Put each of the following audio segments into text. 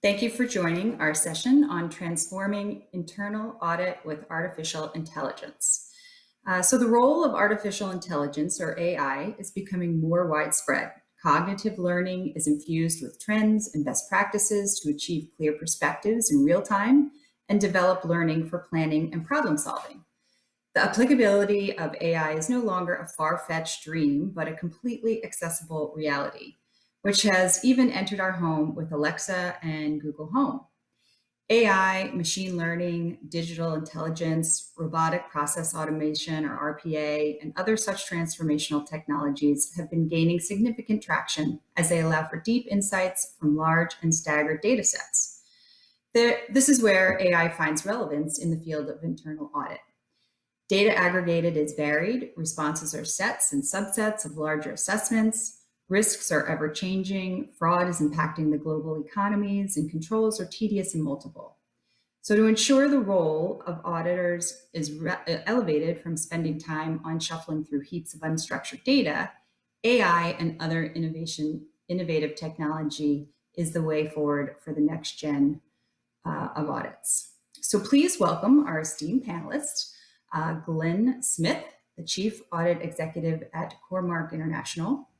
Thank you for joining our session on transforming internal audit with artificial intelligence. So the role of artificial intelligence, or AI, is becoming more widespread. Cognitive learning is infused with trends and best practices to achieve clear perspectives in real time and develop learning for planning and problem solving. The applicability of AI is no longer a far-fetched dream, but a completely accessible reality, which has even entered our home with Alexa and Google Home. AI, machine learning, digital intelligence, robotic process automation, or RPA, and other such transformational technologies have been gaining significant traction as they allow for deep insights from large and staggered data sets. This is where AI finds relevance in the field of internal audit. Data aggregated is varied, responses are sets and subsets of larger assessments, risks are ever-changing, fraud is impacting the global economies, and controls are tedious and multiple. So to ensure the role of auditors is elevated from spending time on shuffling through heaps of unstructured data, AI and other innovative technology is the way forward for the next gen of audits. So please welcome our esteemed panelists, Glenn Smith, the Chief Audit Executive at Cormark International,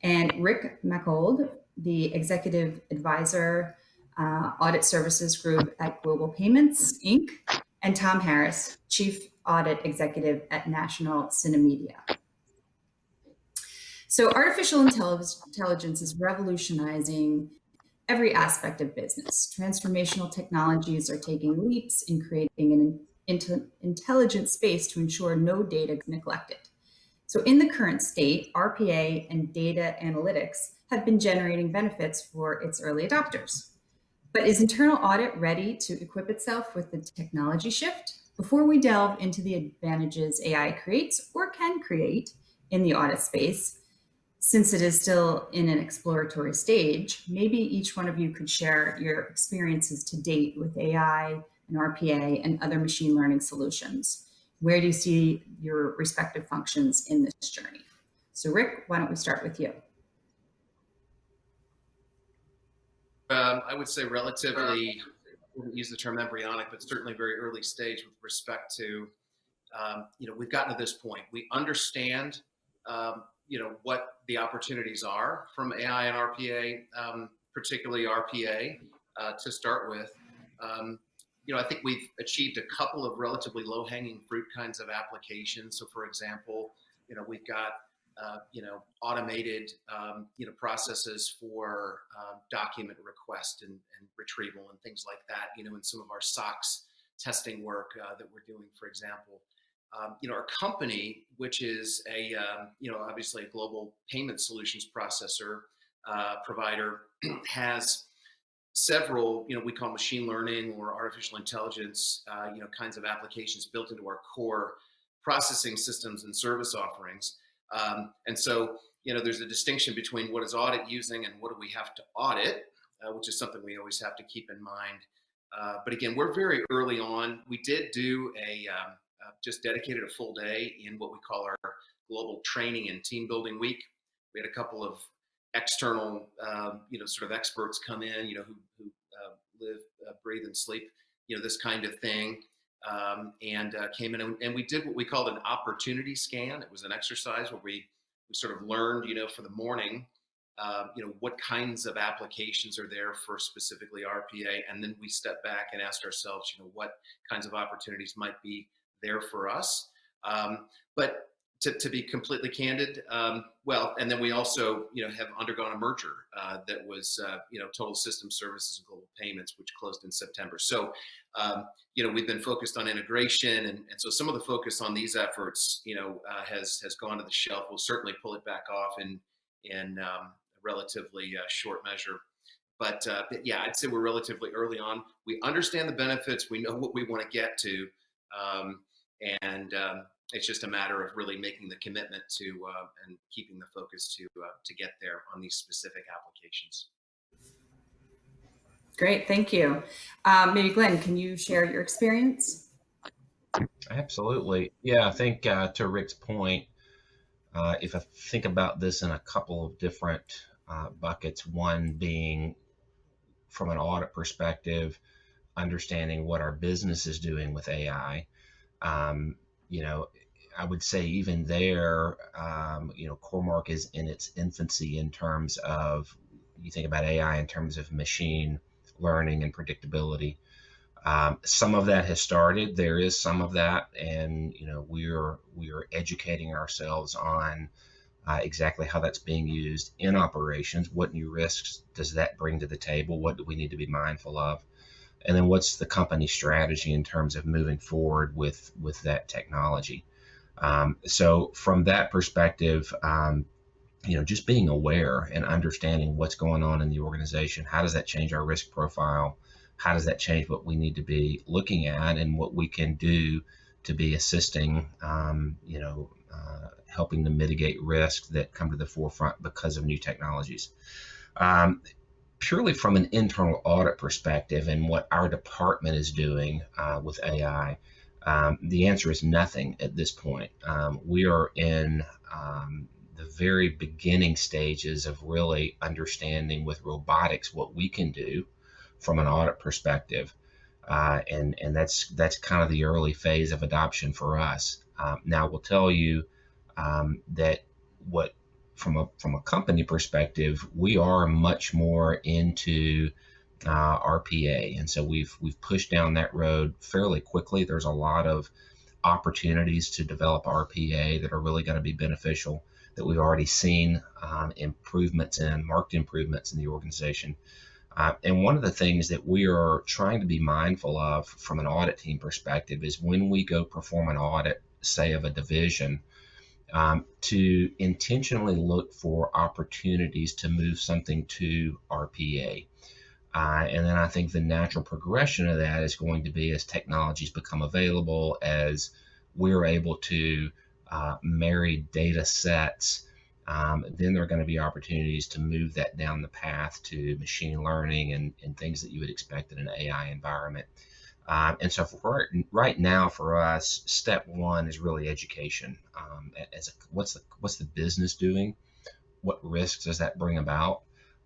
and Rick Mackold, the Executive Advisor, Audit Services Group at Global Payments, Inc., and Tom Harris, Chief Audit Executive at National Cine. So artificial intelligence is revolutionizing every aspect of business. Transformational technologies are taking leaps in creating an intelligent space to ensure no data is neglected. So in the current state, RPA and data analytics have been generating benefits for its early adopters. But is internal audit ready to equip itself with the technology shift? Before we delve into the advantages AI creates or can create in the audit space, since it is still in an exploratory stage, maybe each one of you could share your experiences to date with AI and RPA and other machine learning solutions. Where do you see your respective functions in this journey? So Rick, why don't we start with you? I would say relatively, I wouldn't use the term embryonic, but certainly very early stage with respect to, we've gotten to this point. We understand, what the opportunities are from AI and RPA, particularly RPA to start with. I think we've achieved a couple of relatively low-hanging fruit kinds of applications. So, for example, we've got automated processes for document request and retrieval and things like that. In some of our SOX testing work that we're doing, for example. Our company, which is a obviously a global payment solutions processor provider, has several, we call machine learning or artificial intelligence, kinds of applications built into our core processing systems and service offerings. And so, there's a distinction between what is audit using and what do we have to audit, which is something we always have to keep in mind. But again, we're very early on. We did do just dedicated a full day in what we call our global training and team building week. We had a couple of external, sort of experts come in, who live, breathe, and sleep, this kind of thing, and came in and we did what we called an opportunity scan. It was an exercise where we sort of learned, for the morning, what kinds of applications are there for specifically RPA, and then we stepped back and asked ourselves, what kinds of opportunities might be there for us. But to be completely candid, and then we also, have undergone a merger that was, Total System Services and Global Payments, which closed in September. So, we've been focused on integration, and so some of the focus on these efforts, has gone to the shelf. We'll certainly pull it back off in a relatively short measure. But yeah, I'd say we're relatively early on. We understand the benefits. We know what we want to get to, and it's just a matter of really making the commitment to and keeping the focus to get there on these specific applications. Great, thank you. Maybe Glenn, can you share your experience? Absolutely. Yeah, I think to Rick's point, if I think about this in a couple of different buckets, one being from an audit perspective, understanding what our business is doing with AI. You know, I would say even there, you know, Cormark is in its infancy in terms of, you think about AI in terms of machine learning and predictability. Some of that has started. There is some of that, and you know, we are educating ourselves on exactly how that's being used in operations. What new risks does that bring to the table? What do we need to be mindful of? And then what's the company strategy in terms of moving forward with that technology? So from that perspective, you know, just being aware and understanding what's going on in the organization. How does that change our risk profile? How does that change what we need to be looking at and what we can do to be assisting, you know, helping to mitigate risks that come to the forefront because of new technologies. Purely from an internal audit perspective and what our department is doing with AI, the answer is nothing at this point. We are in the very beginning stages of really understanding with robotics what we can do from an audit perspective, and that's kind of the early phase of adoption for us. Now, we'll tell you that what from a company perspective, we are much more into RPA, and so we've pushed down that road fairly quickly. There's a lot of opportunities to develop RPA that are really going to be beneficial, that we've already seen marked improvements in the organization. And one of the things that we are trying to be mindful of from an audit team perspective is when we go perform an audit, say of a division, to intentionally look for opportunities to move something to RPA. And then I think the natural progression of that is going to be as technologies become available, as we're able to marry data sets, then there are going to be opportunities to move that down the path to machine learning and things that you would expect in an AI environment. And so right now for us, step one is really education. What's the business doing? What risks does that bring about?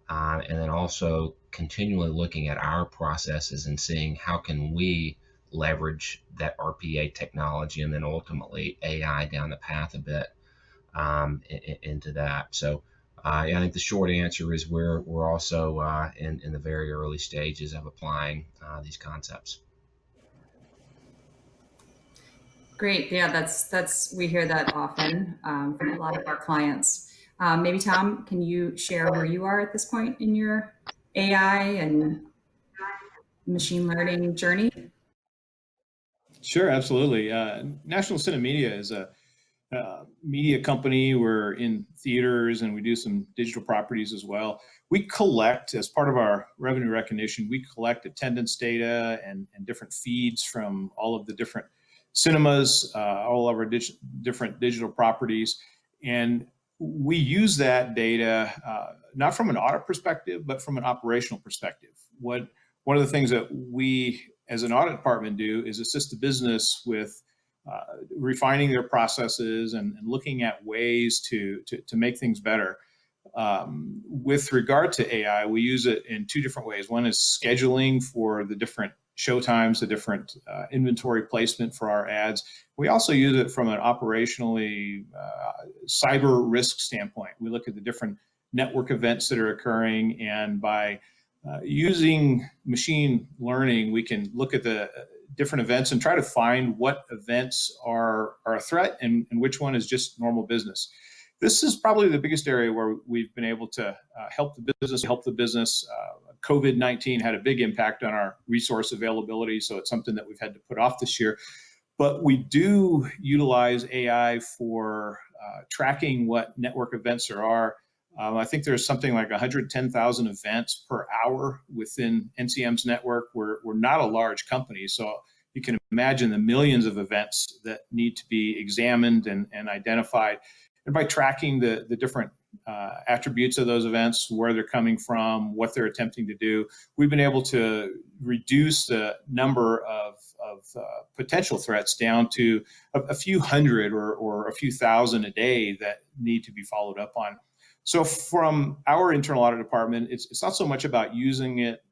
And then also continually looking at our processes and seeing how can we leverage that RPA technology and then ultimately AI down the path a bit into that. So I think the short answer is we're also in the very early stages of applying these concepts. Great. Yeah, that's we hear that often from a lot of our clients. Maybe Tom, can you share where you are at this point in your AI and machine learning journey? Sure, absolutely. National Cine Media is a media company. We're in theaters and we do some digital properties as well. We collect, as part of our revenue recognition, we collect attendance data and different feeds from all of the different cinemas, all of our different digital properties. And we use that data not from an audit perspective, but from an operational perspective. One of the things that we as an audit department do is assist the business with refining their processes and looking at ways to make things better. With regard to AI, we use it in two different ways. One is scheduling for the different showtimes, the different inventory placement for our ads. We also use it from an operationally cyber risk standpoint. We look at the different network events that are occurring, and by using machine learning, we can look at the different events and try to find what events are a threat and which one is just normal business. This is probably the biggest area where we've been able to help the business. COVID-19 had a big impact on our resource availability, so it's something that we've had to put off this year. But we do utilize AI for tracking what network events there are. I think there's something like 110,000 events per hour within NCM's network. We're not a large company, so you can imagine the millions of events that need to be examined and identified. And by tracking the different attributes of those events, where they're coming from, what they're attempting to do, we've been able to reduce the number of potential threats down to a few hundred or a few thousand a day that need to be followed up on. So from our internal audit department, it's not so much about using it,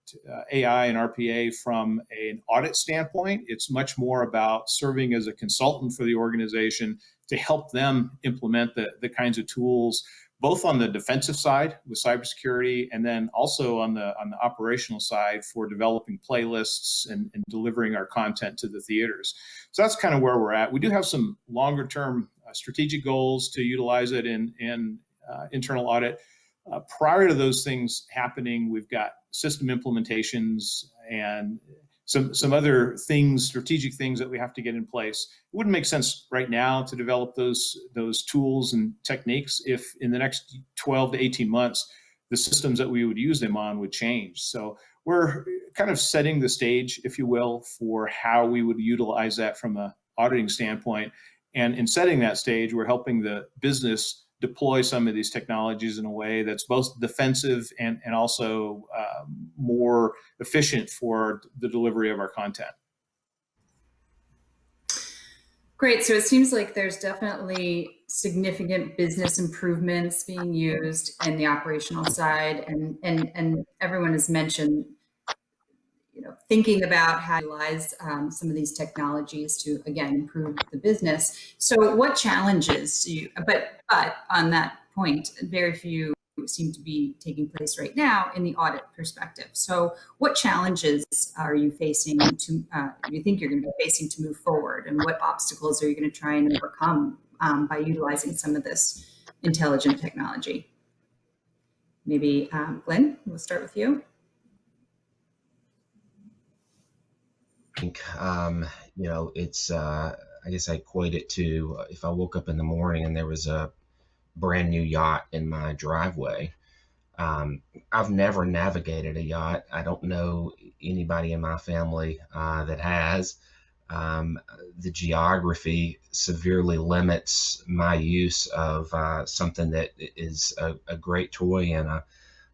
AI and RPA from an audit standpoint. It's much more about serving as a consultant for the organization to help them implement the kinds of tools, both on the defensive side with cybersecurity, and then also on the operational side for developing playlists and delivering our content to the theaters. So that's kind of where we're at. We do have some longer term strategic goals to utilize it in internal audit. Prior to those things happening, we've got system implementations and some other things, strategic things that we have to get in place. It wouldn't make sense right now to develop those tools and techniques if in the next 12 to 18 months, the systems that we would use them on would change. So we're kind of setting the stage, if you will, for how we would utilize that from an auditing standpoint. And in setting that stage, we're helping the business deploy some of these technologies in a way that's both defensive and also more efficient for the delivery of our content. Great. So it seems like there's definitely significant business improvements being used in the operational side, and everyone has mentioned, thinking about how to utilize some of these technologies to, again, improve the business. So what challenges do you, but on that point, very few seem to be taking place right now in the audit perspective. So what challenges are you facing you think you're going to be facing to move forward, and what obstacles are you going to try and overcome by utilizing some of this intelligent technology? Maybe Glenn, we'll start with you. I think, it's, I guess I equate it to if I woke up in the morning and there was a brand new yacht in my driveway. I've never navigated a yacht. I don't know anybody in my family that has. The geography severely limits my use of something that is a great toy and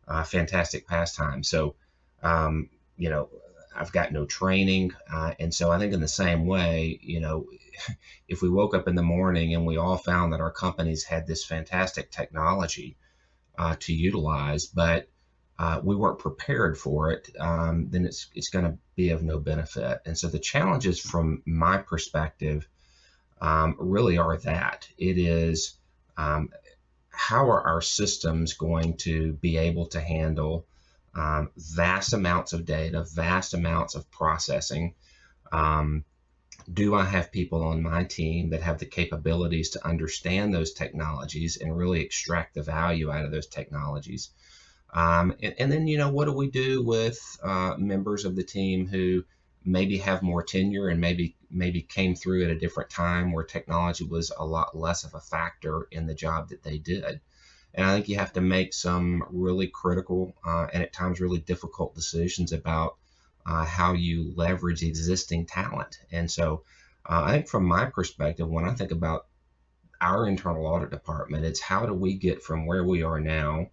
a fantastic pastime. So, I've got no training. And so I think in the same way, if we woke up in the morning and we all found that our companies had this fantastic technology to utilize, but we weren't prepared for it, then it's going to be of no benefit. And so the challenges from my perspective really are that it is how are our systems going to be able to handle vast amounts of data, vast amounts of processing. Do I have people on my team that have the capabilities to understand those technologies and really extract the value out of those technologies? And then, what do we do with members of the team who maybe have more tenure and maybe came through at a different time where technology was a lot less of a factor in the job that they did? And I think you have to make some really critical and at times really difficult decisions about how you leverage existing talent. And so I think from my perspective, when I think about our internal audit department, it's how do we get from where we are now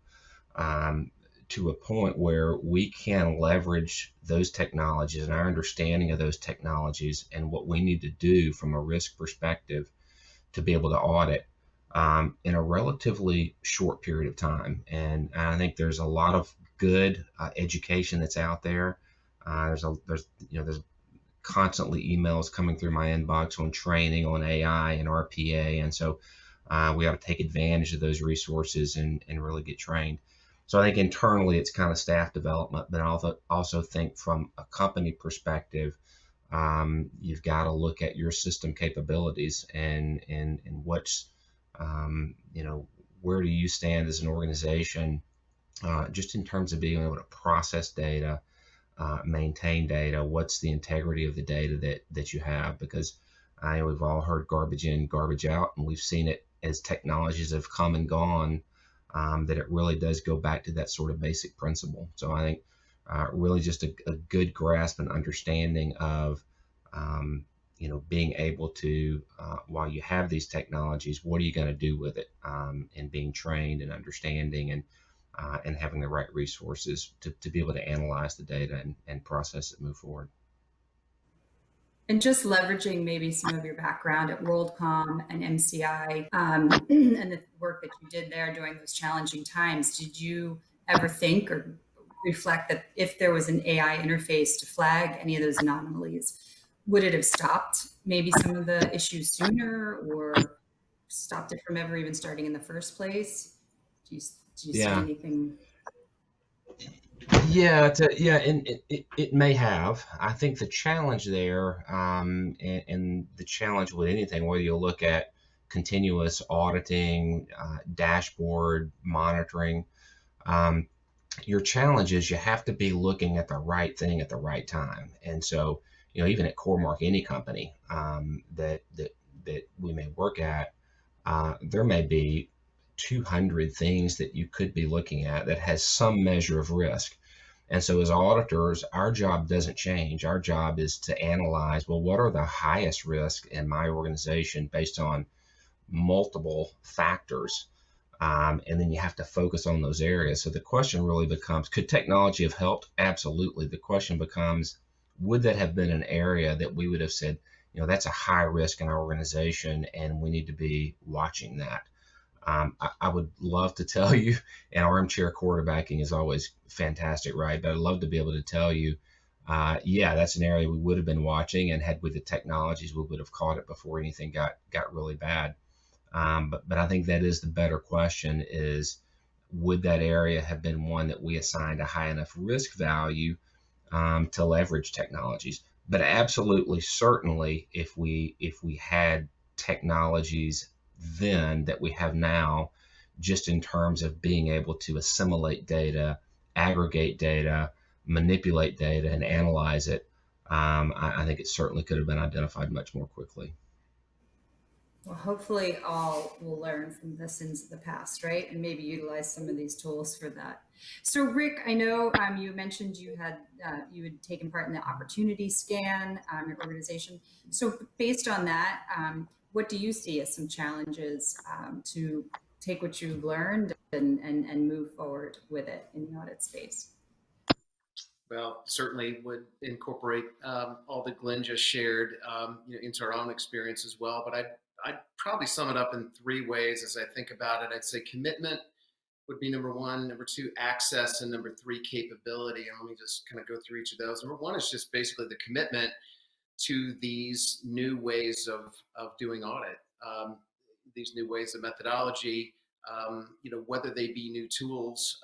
to a point where we can leverage those technologies and our understanding of those technologies and what we need to do from a risk perspective to be able to audit in a relatively short period of time. And I think there's a lot of good education that's out there. There's constantly emails coming through my inbox on training on AI and RPA, and so we ought to take advantage of those resources and really get trained. So I think internally it's kind of staff development, but I also think from a company perspective, you've got to look at your system capabilities and what's where do you stand as an organization, just in terms of being able to process data, maintain data. What's the integrity of the data that you have? Because we've all heard garbage in, garbage out, and we've seen it as technologies have come and gone, that it really does go back to that sort of basic principle. So I think really just a good grasp and understanding of being able to, while you have these technologies, what are you going to do with it, and being trained and understanding and having the right resources to be able to analyze the data and process it, move forward. And just leveraging maybe some of your background at WorldCom and MCI and the work work that you did there during those challenging times, did you ever think or reflect that if there was an AI interface to flag any of those anomalies, would it have stopped maybe some of the issues sooner or stopped it from ever even starting in the first place? Do you see Yeah. anything? Yeah, and it may have. I think the challenge there, and the challenge with anything, whether you look at continuous auditing, dashboard monitoring, um, your challenge is you have to be looking at the right thing at the right time. And so, even at Coremark, any company that we may work at, there may be 200 things that you could be looking at that has some measure of risk. And so, as auditors, our job doesn't change. Our job is to analyze, well, what are the highest risk in my organization based on multiple factors? And then you have to focus on those areas. So the question really becomes, could technology have helped? Absolutely. The question becomes, would that have been an area that we would have said, that's a high risk in our organization and we need to be watching that? I would love to tell you, and armchair quarterbacking is always fantastic, right? But I'd love to be able to tell you, yeah, that's an area we would have been watching, and had with the technologies, we would have caught it before anything got really bad. But I think that is the better question: is would that area have been one that we assigned a high enough risk value to leverage technologies? But absolutely, certainly, if we had technologies then that we have now, just in terms of being able to assimilate data, aggregate data, manipulate data, and analyze it, I think it certainly could have been identified much more quickly. Well, hopefully all will learn from the sins of the past, right? And maybe utilize some of these tools for that. So Rick, I know you mentioned you had taken part in the opportunity scan, your organization. So based on that, what do you see as some challenges to take what you've learned and move forward with it in the audit space? Well, certainly would incorporate all that Glenn just shared into our own experience as well. But I'd probably sum it up in three ways as I think about it. I'd say commitment would be number one, number two, access, and number three, capability. And let me just kind of go through each of those. Number one is just basically the commitment to these new ways of doing audit, these new ways of methodology, whether they be new tools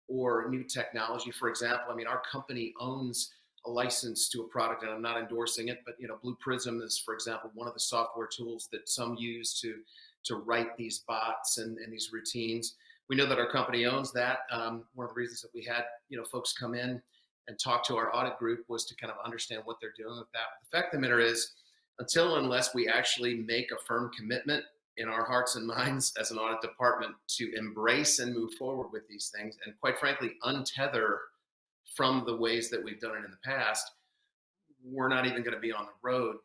or new technology. For example, I mean, our company owns a license to a product, and I'm not endorsing it, but Blue Prism is, for example, one of the software tools that some use to write these bots and these routines. We know that our company owns that. One of the reasons that we had folks come in and talk to our audit group was to kind of understand what they're doing with that. The fact of the matter is, unless we actually make a firm commitment in our hearts and minds as an audit department to embrace and move forward with these things, and quite frankly, untether from the ways that we've done it in the past, we're not even going to be on the road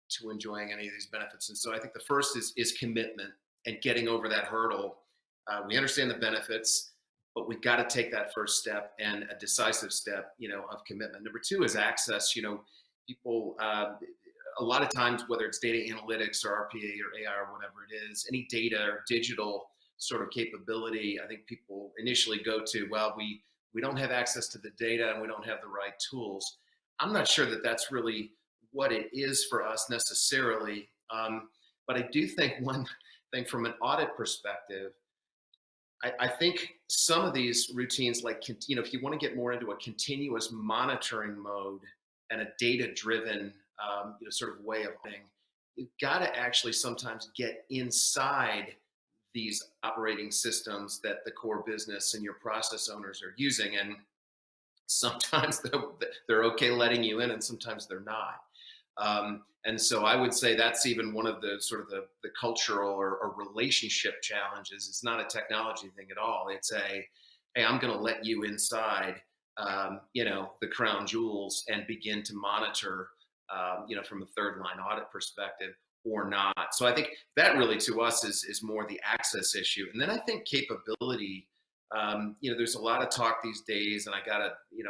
to enjoying any of these benefits. And so I think the first is commitment and getting over that hurdle. We understand the benefits, but we've got to take that first step, and a decisive step, of commitment. Number two is access. People, a lot of times, whether it's data analytics or RPA or AI or whatever it is, any data or digital sort of capability, I think people initially go to, well, we don't have access to the data and we don't have the right tools. I'm not sure that that's really what it is for us necessarily. But I do think one thing from an audit perspective, I think some of these routines, like, if you want to get more into a continuous monitoring mode and a data-driven, sort of way of thing, you've got to actually sometimes get inside these operating systems that the core business and your process owners are using. And sometimes they're okay letting you in, and sometimes they're not. And so I would say that's even one of the sort of the cultural or relationship challenges. It's not a technology thing at all. It's hey, I'm going to let you inside, the crown jewels and begin to monitor, from a third line audit perspective or not. So I think that really to us is more the access issue. And then I think capability. There's a lot of talk these days, and I got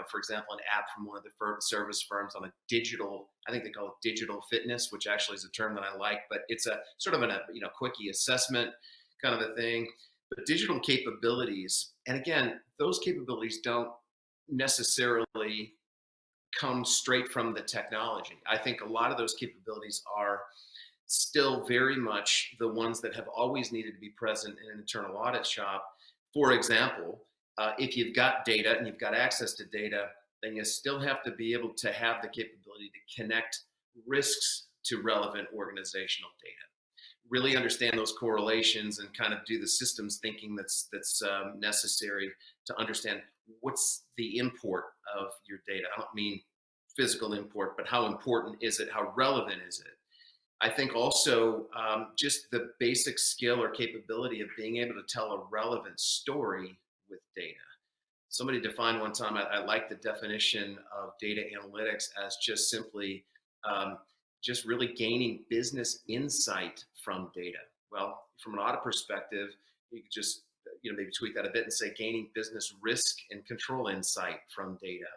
for example, an app from one of the service firms on a digital, I think they call it digital fitness, which actually is a term that I like, but it's a sort of a quickie assessment, kind of a thing. But digital capabilities, and again, those capabilities don't necessarily come straight from the technology. I think a lot of those capabilities are still very much the ones that have always needed to be present in an internal audit shop. For example, if you've got data and you've got access to data, then you still have to be able to have the capability to connect risks to relevant organizational data. Really understand those correlations and kind of do the systems thinking that's necessary to understand what's the import of your data. I don't mean physical import, but how important is it? How relevant is it? I think also just the basic skill or capability of being able to tell a relevant story with data. Somebody defined one time, I like the definition of data analytics as just simply just really gaining business insight from data. Well, from an audit perspective, you could just maybe tweak that a bit and say gaining business risk and control insight from data,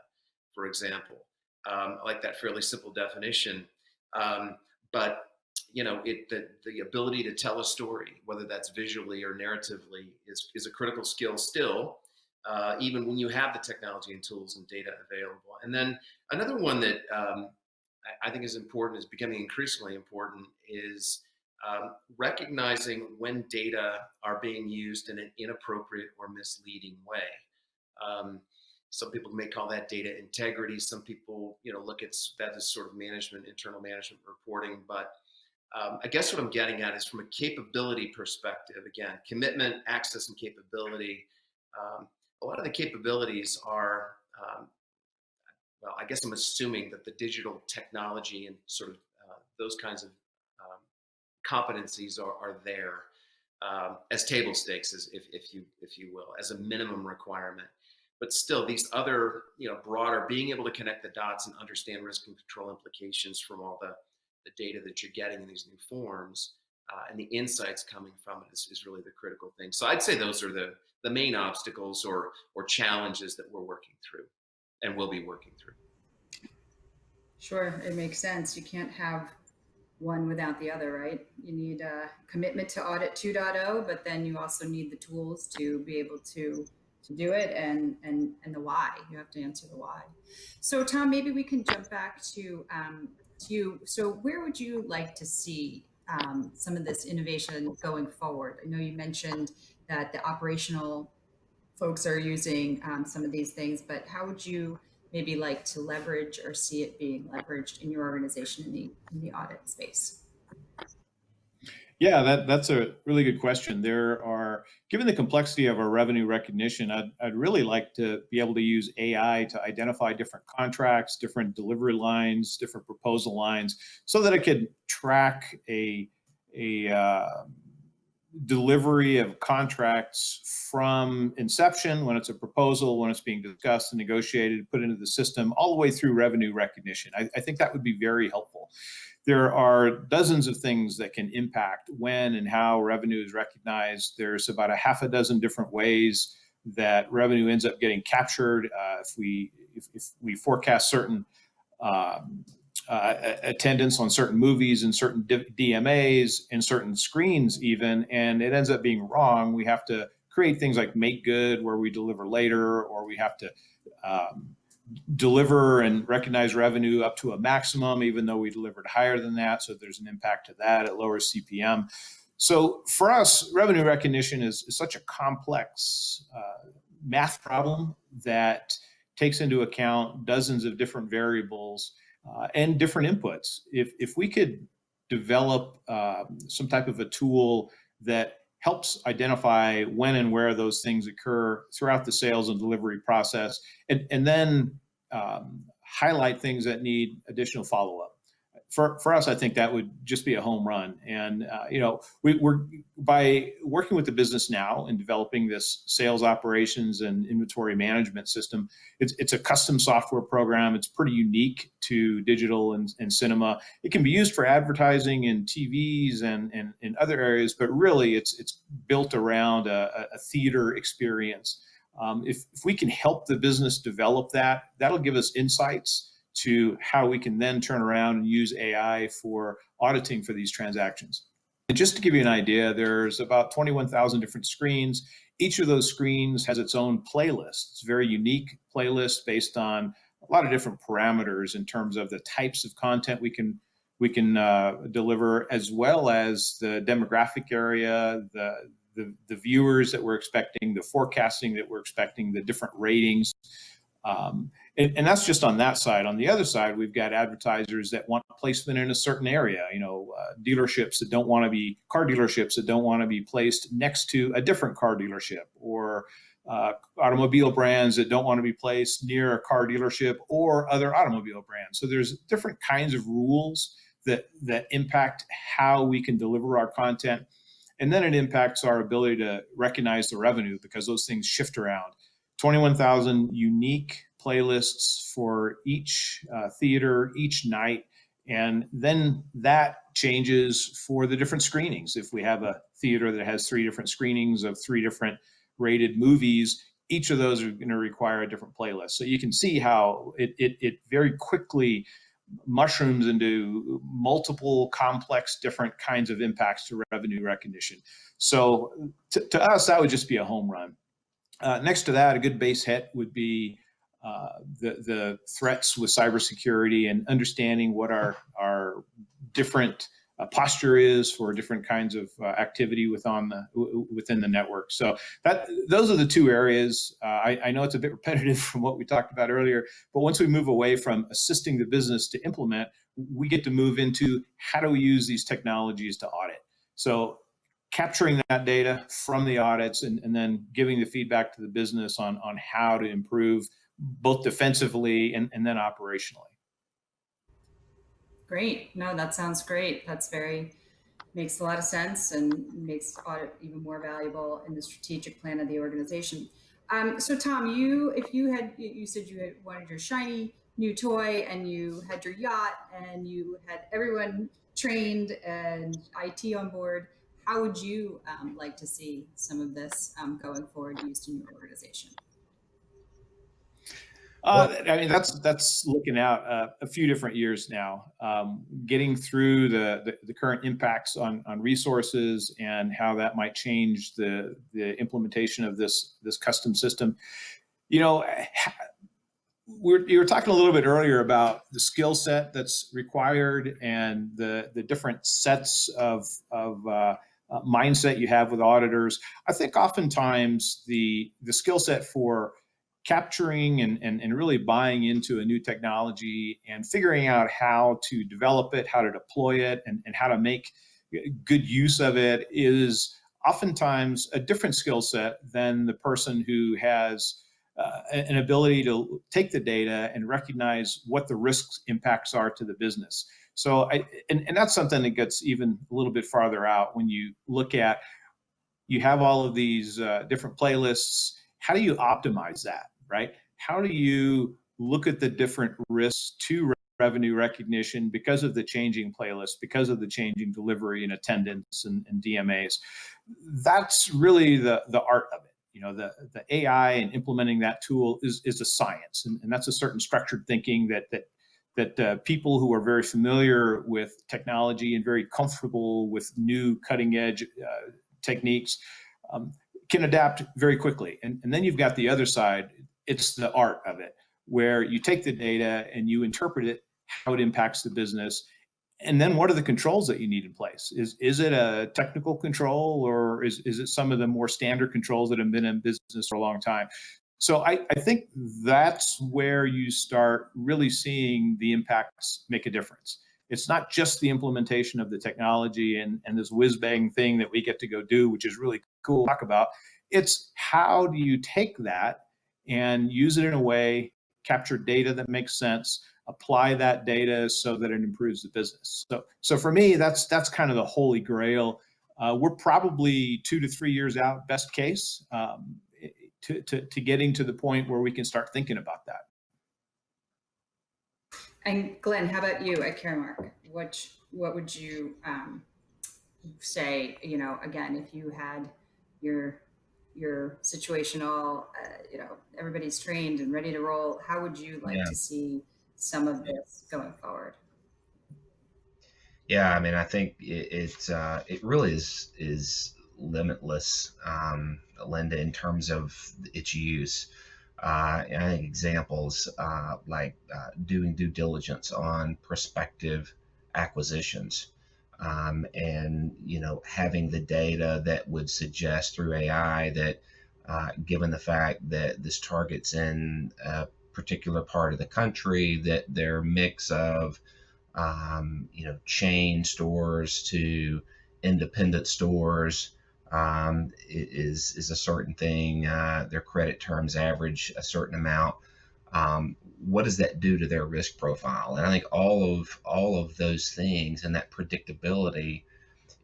for example. I like that fairly simple definition. But the ability to tell a story, whether that's visually or narratively, is a critical skill still, even when you have the technology and tools and data available. And then another one that I think is important, is becoming increasingly important, is recognizing when data are being used in an inappropriate or misleading way. Some people may call that data integrity. Some people, look at that as sort of management, internal management reporting. But I guess what I'm getting at is from a capability perspective, again, commitment, access, and capability. A lot of the capabilities are, well, I guess I'm assuming that the digital technology and sort of those kinds of competencies are there as table stakes, if you will, as a minimum requirement. But still, these other, broader, being able to connect the dots and understand risk and control implications from all the data that you're getting in these new forms and the insights coming from it is really the critical thing. So I'd say those are the main obstacles or challenges that we're working through and will be working through. Sure, it makes sense. You can't have one without the other, right? You need a commitment to Audit 2.0, but then you also need the tools to be able to do it, and the why. You have to answer the why. So Tom, maybe we can jump back to you. So where would you like to see some of this innovation going forward? I know you mentioned that the operational folks are using some of these things, but how would you maybe like to leverage or see it being leveraged in your organization in the audit space? Yeah, that's a really good question. Given the complexity of our revenue recognition, I'd really like to be able to use AI to identify different contracts, different delivery lines, different proposal lines, so that I could track a delivery of contracts from inception, when it's a proposal, when it's being discussed and negotiated, put into the system, all the way through revenue recognition. I think that would be very helpful. There are dozens of things that can impact when and how revenue is recognized. There's about a half a dozen different ways that revenue ends up getting captured. If we forecast certain attendance on certain movies and certain DMAs and certain screens even, and it ends up being wrong, we have to create things like make good, where we deliver later, or we have to deliver and recognize revenue up to a maximum, even though we delivered higher than that. So there's an impact to that. It lowers CPM. So for us, revenue recognition is such a complex math problem that takes into account dozens of different variables and different inputs. If we could develop some type of a tool that helps identify when and where those things occur throughout the sales and delivery process, and then highlight things that need additional follow-up. For us, I think that would just be a home run. And we're by working with the business now and developing this sales operations and inventory management system. It's a custom software program. It's pretty unique to digital and cinema. It can be used for advertising in TVs and in other areas, but really it's built around a theater experience. If we can help the business develop that, that'll give us insights to how we can then turn around and use AI for auditing for these transactions. just to give you an idea, there's about 21,000 different screens. Each of those screens has its own playlist. It's a very unique playlist based on a lot of different parameters in terms of the types of content we can deliver, as well as the demographic area, the viewers that we're expecting, the forecasting that we're expecting, the different ratings. And that's just on that side. On the other side, we've got advertisers that want placement in a certain area, dealerships that don't want to be, car dealerships that don't want to be placed next to a different car dealership, or automobile brands that don't want to be placed near a car dealership or other automobile brands. So there's different kinds of rules that impact how we can deliver our content. And then it impacts our ability to recognize the revenue, because those things shift around. 21,000 unique playlists for each theater, each night. And then that changes for the different screenings. If we have a theater that has 3 different screenings of 3 different rated movies, each of those are going to require a different playlist. So you can see how it very quickly mushrooms into multiple complex different kinds of impacts to revenue recognition. So to us, that would just be a home run. Next to that, a good base hit would be the threats with cybersecurity and understanding what our different posture is for different kinds of activity within the network. So those are the 2 areas. I know it's a bit repetitive from what we talked about earlier, but once we move away from assisting the business to implement, we get to move into how do we use these technologies to audit. So capturing that data from the audits and then giving the feedback to the business on how to improve both defensively and then operationally. Great. No, that sounds great. Makes a lot of sense and makes audit even more valuable in the strategic plan of the organization. So Tom, you said you had wanted your shiny new toy and you had your yacht and you had everyone trained and IT on board. How would you like to see some of this going forward used in your organization? I mean, that's looking out a few different years now, getting through the current impacts on resources and how that might change the implementation of this custom system. You were talking a little bit earlier about the skill set that's required and the different sets of mindset you have with auditors. I think oftentimes the skill set for capturing and really buying into a new technology and figuring out how to develop it, how to deploy it, and how to make good use of it is oftentimes a different skill set than the person who has an ability to take the data and recognize what the risks impacts are to the business. So and that's something that gets even a little bit farther out when you look at, you have all of these different playlists. How do you optimize that, right? How do you look at the different risks to revenue recognition because of the changing playlist, because of the changing delivery and attendance and DMAs? That's really the art of it. The AI and implementing that tool is a science, and that's a certain structured thinking that people who are very familiar with technology and very comfortable with new cutting edge techniques can adapt very quickly. And then you've got the other side, it's the art of it, where you take the data and you interpret it, how it impacts the business. And then what are the controls that you need in place? Is it a technical control, or is it some of the more standard controls that have been in business for a long time? So I think that's where you start really seeing the impacts make a difference. It's not just the implementation of the technology and this whiz-bang thing that we get to go do, which is really cool to talk about. It's how do you take that and use it in a way, capture data that makes sense, apply that data so that it improves the business. So for me, that's kind of the holy grail. We're probably 2 to 3 years out, best case, to getting to the point where we can start thinking about that. And Glenn, how about you at Caremark? What would you say? Again, if you had your situational, everybody's trained and ready to roll, how would you like to see some of this going forward? Yeah, I mean, I think it really is limitless, Linda, in terms of its use. And I think examples like doing due diligence on prospective acquisitions, and having the data that would suggest through AI that, given the fact that this target's in a particular part of the country, that their mix of chain stores to independent stores is a certain thing. Their credit terms average a certain amount. What does that do to their risk profile? And I think all of those things and that predictability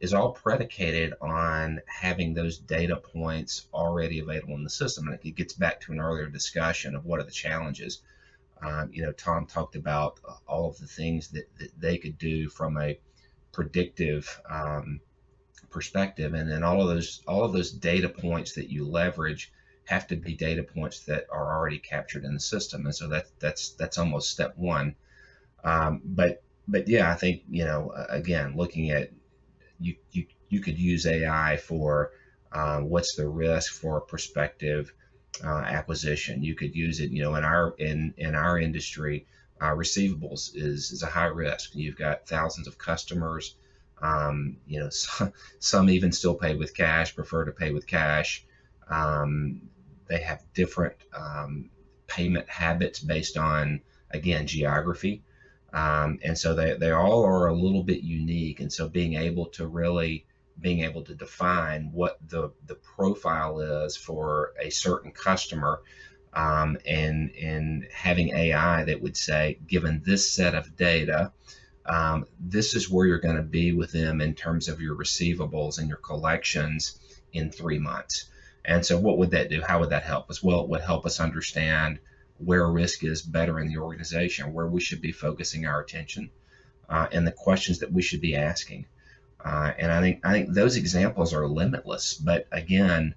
is all predicated on having those data points already available in the system. And it gets back to an earlier discussion of what are the challenges. Tom talked about all of the things that they could do from a predictive perspective, and then all of those data points that you leverage have to be data points that are already captured in the system, and so that's almost step one. But yeah, I think again, looking at you could use AI for what's the risk for prospective acquisition. You could use it, in our industry, receivables is a high risk. You've got thousands of customers. Some even still pay with cash, prefer to pay with cash. Um, they have different payment habits based on, again, geography. And so they all are a little bit unique. And so being able to define what the profile is for a certain customer, and having AI that would say, given this set of data, this is where you're going to be with them in terms of your receivables and your collections in 3 months. And so what would that do? How would that help us? Well, it would help us understand where risk is better in the organization, where we should be focusing our attention, and the questions that we should be asking. And I think those examples are limitless. But again,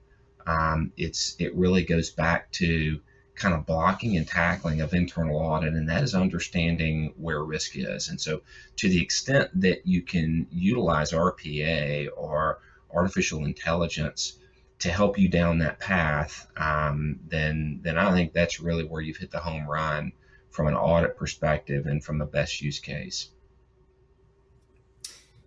it really goes back to kind of blocking and tackling of internal audit, and that is understanding where risk is. And so, to the extent that you can utilize RPA or artificial intelligence to help you down that path, then I think that's really where you've hit the home run from an audit perspective and from a best use case.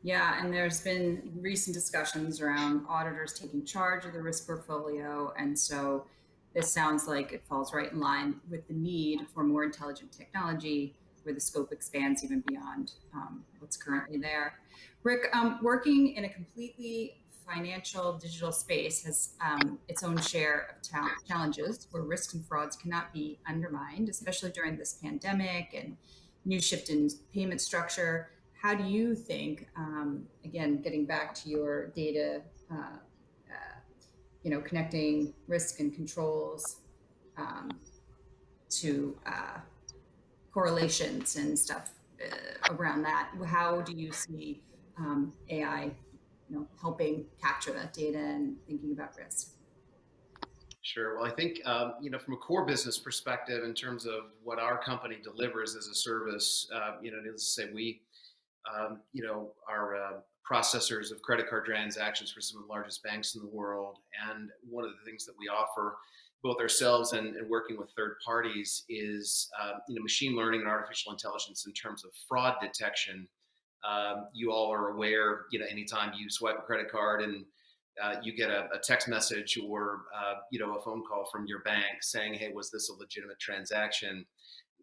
Yeah, and there's been recent discussions around auditors taking charge of the risk portfolio. And so this sounds like it falls right in line with the need for more intelligent technology where the scope expands even beyond what's currently there. Rick, working in a completely financial digital space has its own share of challenges where risks and frauds cannot be undermined, especially during this pandemic and new shift in payment structure. How do you think, again, getting back to your data, connecting risk and controls to correlations and stuff around that, how do you see AI, helping capture that data and thinking about risk? Sure. Well, I think, from a core business perspective, in terms of what our company delivers as a service, needless to say, we, are processors of credit card transactions for some of the largest banks in the world. And one of the things that we offer, both ourselves and working with third parties, is machine learning and artificial intelligence in terms of fraud detection. You all are aware, anytime you swipe a credit card and you get a text message or a phone call from your bank saying, "Hey, was this a legitimate transaction?"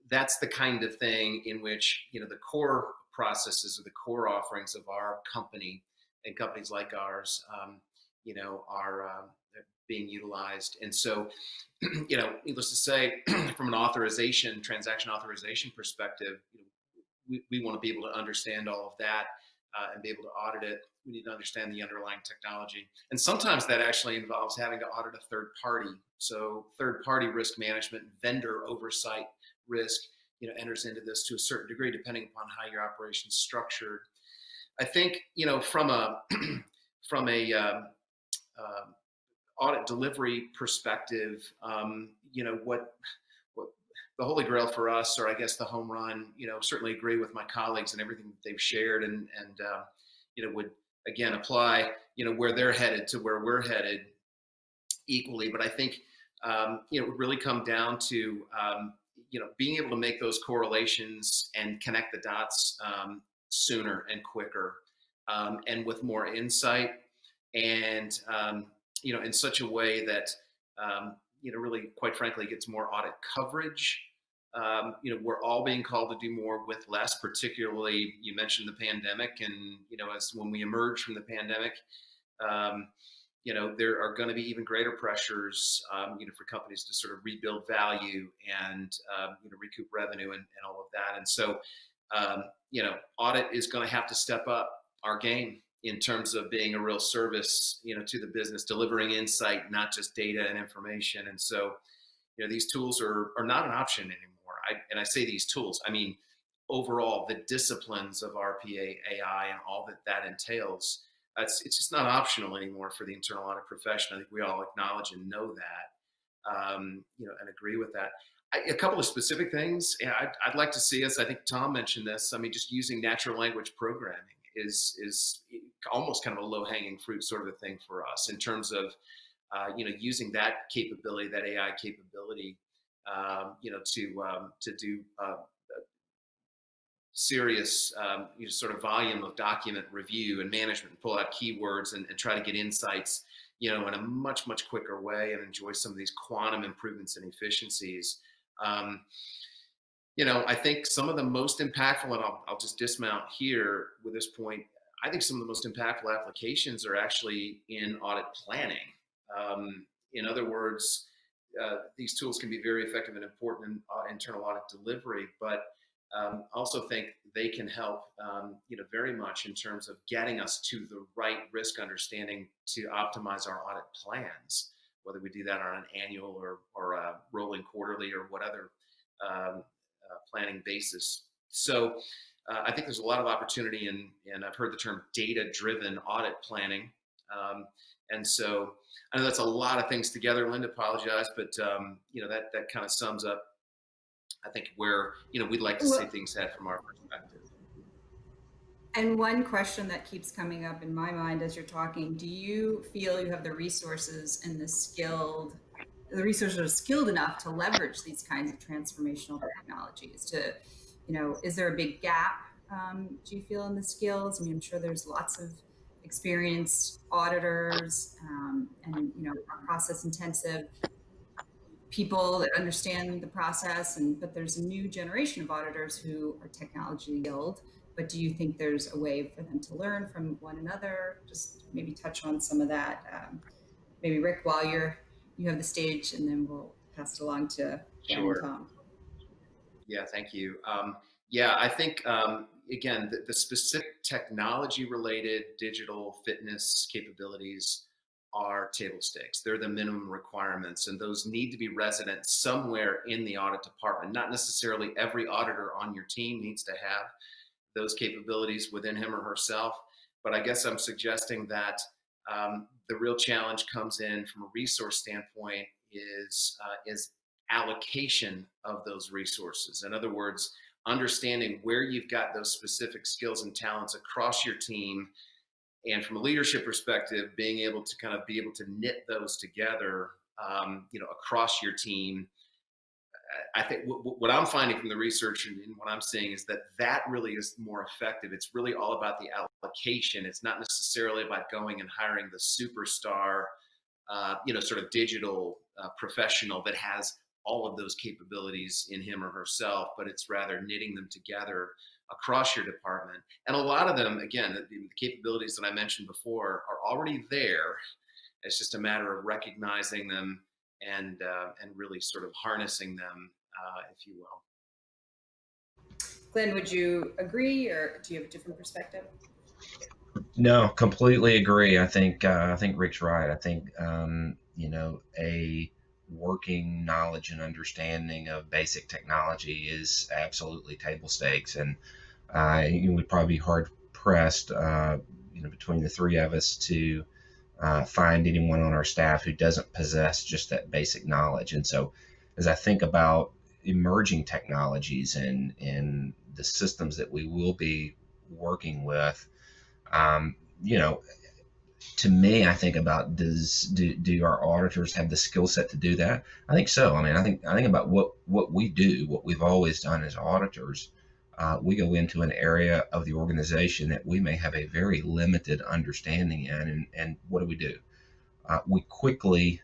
That's the kind of thing in which the core processes or the core offerings of our company and companies like ours, are being utilized. And so, needless to say, from an transaction authorization perspective, we want to be able to understand all of that and be able to audit it. We need to understand the underlying technology. And sometimes that actually involves having to audit a third party. So third party risk management, vendor oversight risk, enters into this to a certain degree, depending upon how your operation's structured. I think, from a from a audit delivery perspective, what the holy grail for us, or I guess the home run, certainly agree with my colleagues and everything that they've shared, and would again apply, where they're headed to where we're headed equally. But I think, it would really come down to, being able to make those correlations and connect the dots sooner and quicker, and with more insight, and, in such a way that, really, quite frankly, gets more audit coverage. We're all being called to do more with less, particularly you mentioned the pandemic, and, as when we emerge from the pandemic, um, there are going to be even greater pressures, for companies to sort of rebuild value and, recoup revenue and all of that. And so, audit is going to have to step up our game in terms of being a real service, to the business, delivering insight, not just data and information. And so, these tools are not an option anymore. I say these tools, I mean, overall, the disciplines of RPA, AI, and all that entails, it's just not optional anymore for the internal audit profession. I think we all acknowledge and know that, and agree with that. A couple of specific things, I'd like to see us, I think Tom mentioned this, I mean, just using natural language programming is almost kind of a low-hanging fruit sort of a thing for us in terms of, using that capability, that AI capability, to do serious, sort of volume of document review and management, and pull out keywords and try to get insights, in a much, much quicker way, and enjoy some of these quantum improvements and efficiencies. I think some of the most impactful, and I'll just dismount here with this point, I think some of the most impactful applications are actually in audit planning. In other words, these tools can be very effective and important in internal audit delivery, but also think they can help, very much in terms of getting us to the right risk understanding to optimize our audit plans, whether we do that on an annual or a rolling quarterly or whatever planning basis. So I think there's a lot of opportunity and I've heard the term data-driven audit planning. And so I know that's a lot of things together. Linda, apologize, but that kind of sums up, I think, where we'd like to see things head from our perspective. And one question that keeps coming up in my mind as you're talking: do you feel you have the resources and the resources are skilled enough to leverage these kinds of transformational technologies? Is there a big gap? Do you feel in the skills? I mean, I'm sure there's lots of experienced auditors and process intensive people that understand the process, but there's a new generation of auditors who are technology skilled. But do you think there's a way for them to learn from one another? Just maybe touch on some of that. Maybe Rick, while you have the stage, and then we'll pass it along to Glenn and Tom. Yeah, thank you. I think, again, the specific technology-related digital fitness capabilities are table stakes. They're the minimum requirements, and those need to be resident somewhere in the audit department. Not necessarily every auditor on your team needs to have those capabilities within him or herself, but I guess I'm suggesting that the real challenge comes in from a resource standpoint is allocation of those resources. In other words, understanding where you've got those specific skills and talents across your team, and from a leadership perspective, being able to knit those together, across your team. I think what I'm finding from the research and what I'm seeing is that really is more effective. It's really all about the allocation. It's not necessarily about going and hiring the superstar, sort of digital professional that has all of those capabilities in him or herself, but it's rather knitting them together across your department. And a lot of them, again, the capabilities that I mentioned before are already there. It's just a matter of recognizing them and really sort of harnessing them, if you will. Glenn, would you agree, or do you have a different perspective? No, completely agree. I think Rick's right. I think a working knowledge and understanding of basic technology is absolutely table stakes, and we'd probably be hard pressed, between the three of us to find anyone on our staff who doesn't possess just that basic knowledge. And so, as I think about emerging technologies and the systems that we will be working with, you know, to me, I think about do our auditors have the skill set to do that? I think so. I mean, I think about what we do, what we've always done as auditors. We go into an area of the organization that we may have a very limited understanding in, and what do? We quickly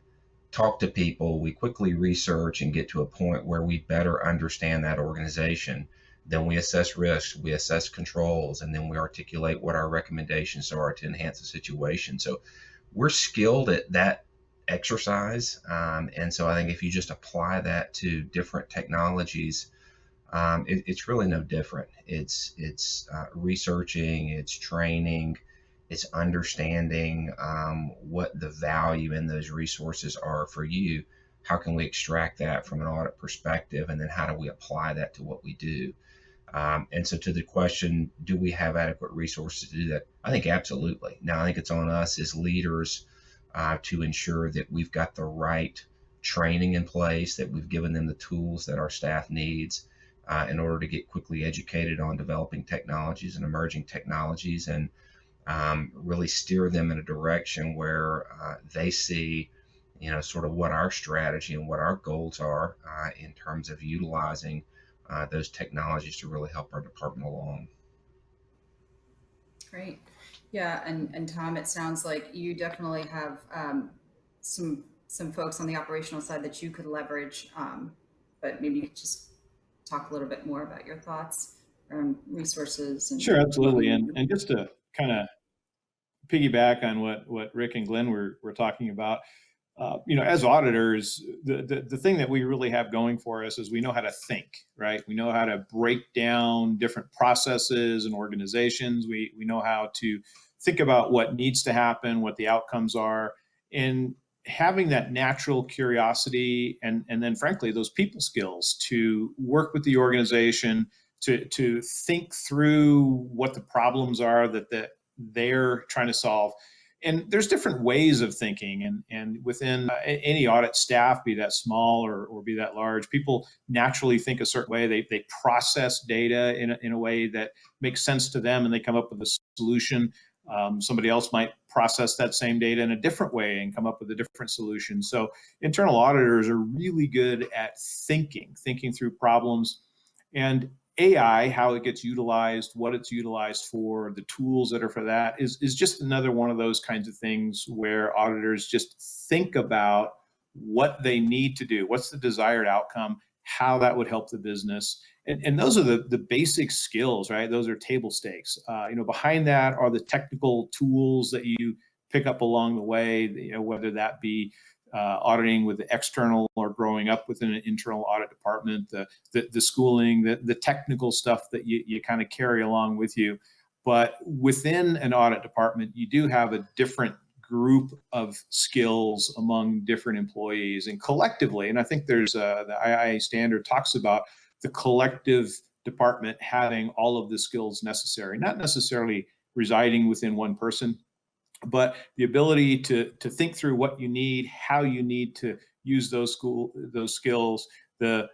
talk to people, we quickly research and get to a point where we better understand that organization. Then we assess risks, we assess controls, and then we articulate what our recommendations are to enhance the situation. So we're skilled at that exercise. And so I think if you just apply that to different technologies, it's really no different. It's researching, it's training, it's understanding what the value in those resources are for you. How can we extract that from an audit perspective, and then how do we apply that to what we do? And so, to the question, do we have adequate resources to do that? I think absolutely. Now, I think it's on us as leaders to ensure that we've got the right training in place, that we've given them the tools that our staff needs in order to get quickly educated on developing technologies and emerging technologies, and really steer them in a direction where they see, you know, sort of what our strategy and what our goals are in terms of utilizing those technologies to really help our department along. Great. Yeah, and Tom, it sounds like you definitely have some folks on the operational side that you could leverage, but maybe you could just talk a little bit more about your thoughts around resources. And Sure, absolutely. And just to kind of piggyback on what Rick and Glenn were talking about, you know, as auditors, the thing that we really have going for us is we know how to think, right? We know how to break down different processes and organizations. We know how to think about what needs to happen, what the outcomes are, and having that natural curiosity and then frankly those people skills to work with the organization to think through what the problems are that they're trying to solve. And there's different ways of thinking, and within any audit staff, be that small or be that large, people naturally think a certain way. They process data in a way that makes sense to them, and they come up with a solution. Somebody else might process that same data in a different way and come up with a different solution. So internal auditors are really good at thinking through problems. And AI, how it gets utilized, what it's utilized for, the tools that are for that is just another one of those kinds of things where auditors just think about what they need to do, what's the desired outcome, how that would help the business. And those are the basic skills, right? Those are table stakes. You know, behind that are the technical tools that you pick up along the way, you know, whether that be auditing with the external or growing up within an internal audit department, the schooling, the technical stuff that you kind of carry along with you. But within an audit department, you do have a different group of skills among different employees and collectively. And I think there's the IIA standard talks about the collective department having all of the skills necessary, not necessarily residing within one person, but the ability to think through what you need, how you need to use those skills, the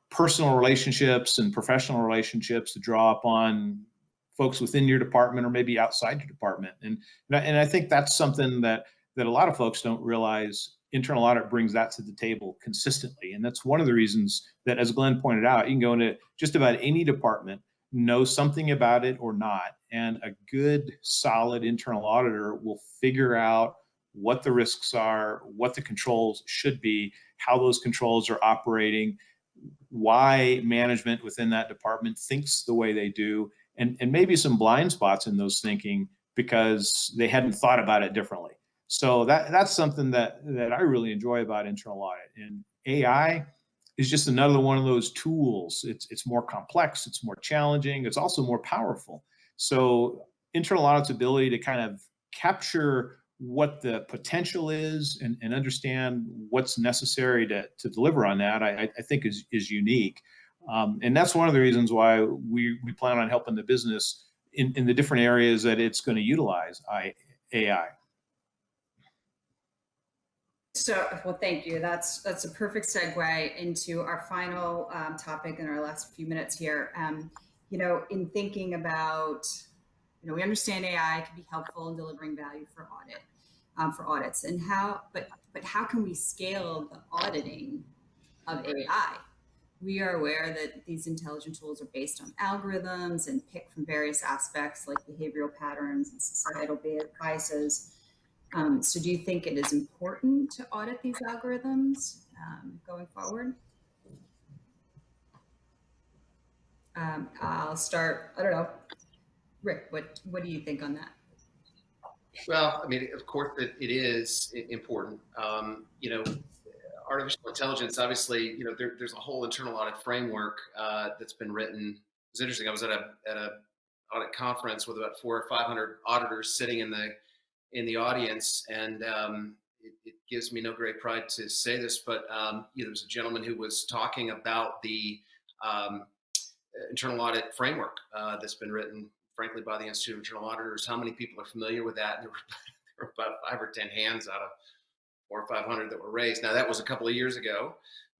personal relationships and professional relationships to draw upon folks within your department or maybe outside your department. And I think that's something that a lot of folks don't realize. Internal audit brings that to the table consistently. And that's one of the reasons that, as Glenn pointed out, you can go into just about any department, know something about it or not, and a good, solid internal auditor will figure out what the risks are, what the controls should be, how those controls are operating, why management within that department thinks the way they do, and maybe some blind spots in those thinking because they hadn't thought about it differently. So that's something that I really enjoy about internal audit. And AI is just another one of those tools. It's more complex, it's more challenging, it's also more powerful. So internal audit's ability to kind of capture what the potential is and understand what's necessary to deliver on that, I think is unique. And that's one of the reasons why we plan on helping the business in the different areas that it's going to utilize AI. Well, thank you. That's a perfect segue into our final topic in our last few minutes here. In thinking about, we understand AI can be helpful in delivering value for audits, and but how can we scale the auditing of AI? We are aware that these intelligent tools are based on algorithms and pick from various aspects like behavioral patterns and societal biases. So do you think it is important to audit these algorithms going forward? I'll start, I don't know. Rick, what do you think on that? Well, I mean, of course, it is important. Artificial intelligence, obviously, there's a whole internal audit framework that's been written. It's interesting. I was at a audit conference with about 400 or 500 auditors sitting in the audience, and it gives me no great pride to say this, but there was a gentleman who was talking about the internal audit framework that's been written, frankly, by the Institute of Internal Auditors. How many people are familiar with that? And there were about 5 or 10 hands out of 400 or 500 that were raised. Now, that was a couple of years ago,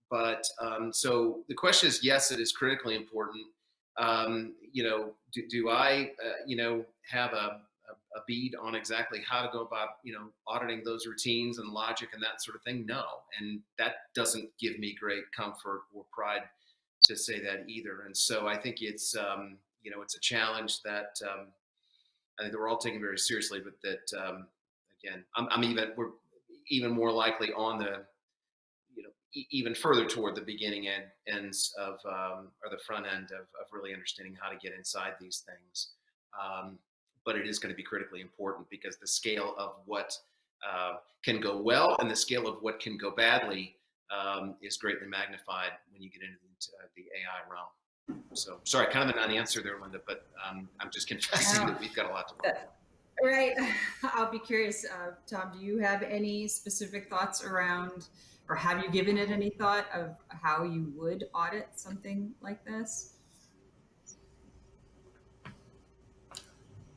but so the question is, yes, it is critically important. Do I have a bead on exactly how to go about auditing those routines and logic and that sort of thing? No, and that doesn't give me great comfort or pride to say that either. And so I think it's it's a challenge that I think that we're all taking very seriously, but that again, we're even more likely on the even further toward the beginning ends of or the front end of really understanding how to get inside these things. But it is going to be critically important because the scale of what can go well and the scale of what can go badly is greatly magnified when you get into the AI realm. So sorry, kind of a non-answer there, Linda, but I'm just confessing that we've got a lot to learn. Right. I'll be curious, Tom, do you have any specific thoughts around, or have you given it any thought of how you would audit something like this?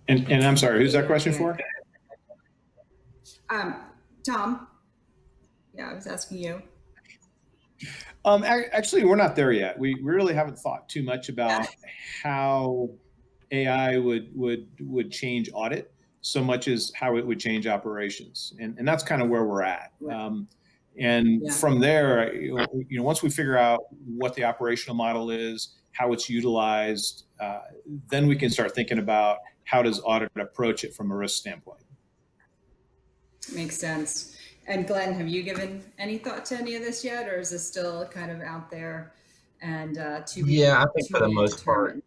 And I'm sorry, who's that question for? Tom. Yeah, I was asking you. Actually, we're not there yet. We really haven't thought too much about how AI would change audit so much as how it would change operations, and that's kind of where we're at. From there, once we figure out what the operational model is, how it's utilized, then we can start thinking about how does audit approach it from a risk standpoint. Makes sense. And Glenn, have you given any thought to any of this yet, or is this still kind of out there and to be I think for the most determined?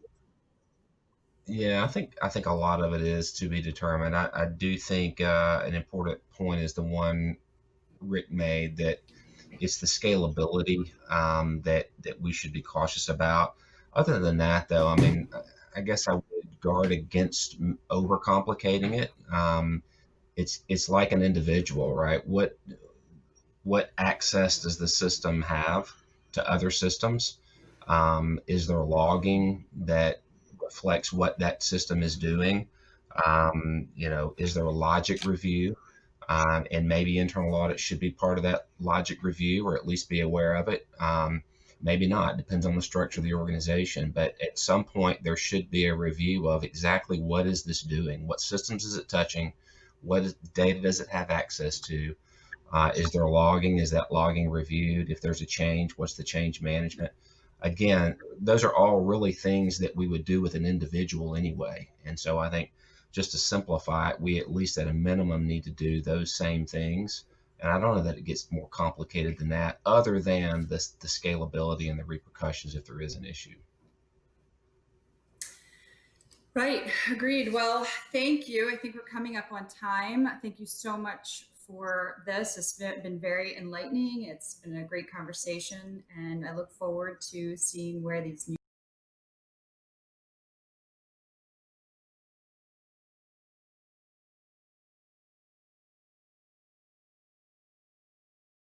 part, I think a lot of it is to be determined. I do think an important point is the one Rick made, that it's the scalability that we should be cautious about. Other than that, though, I mean, I guess I would guard against overcomplicating it. It's like an individual, right? What access does the system have to other systems? Is there logging that reflects what that system is doing? Is there a logic review? And maybe internal audit should be part of that logic review, or at least be aware of it. Maybe not, depends on the structure of the organization. But at some point, there should be a review of exactly what is this doing? What systems is it touching? What data does it have access to? Is there logging? Is that logging reviewed? If there's a change, what's the change management? Again, those are all really things that we would do with an individual anyway. And so I think, just to simplify it, we at least at a minimum need to do those same things. And I don't know that it gets more complicated than that, other than the scalability and the repercussions if there is an issue. Right. Agreed. Well, thank you. I think we're coming up on time. Thank you so much for this. It's been very enlightening. It's been a great conversation, and I look forward to seeing where these new